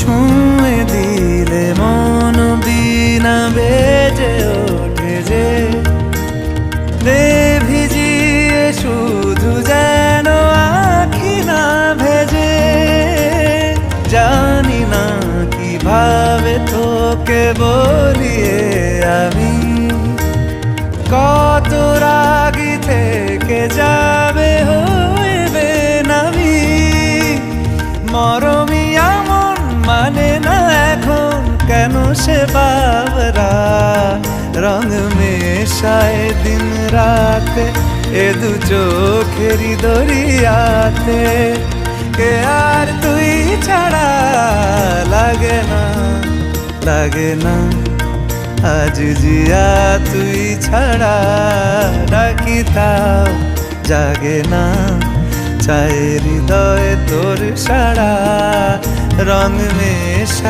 ছুঁয়ে দিলে মন বিনা বেজে ওঠে যে দে ভিজিয়ে শুধু যেন আখি না ভেজে। জানি না কিভাবে তোকে বলিয়ে আমি কত রাগি থেকে যাবে হইবে নামি। মরমি এমন মানে না এখন কেন সে বাবরা রং মেশায় দিন রাতে এ দু চোখেরই দরিয়াতে। কে আর তুই ছাড়া লাগে না লাগে না আজ জিয়া তুই ছাড়া ডাকি তাও জাগে না। চায় হৃদয় তোর সারা রং মেশা।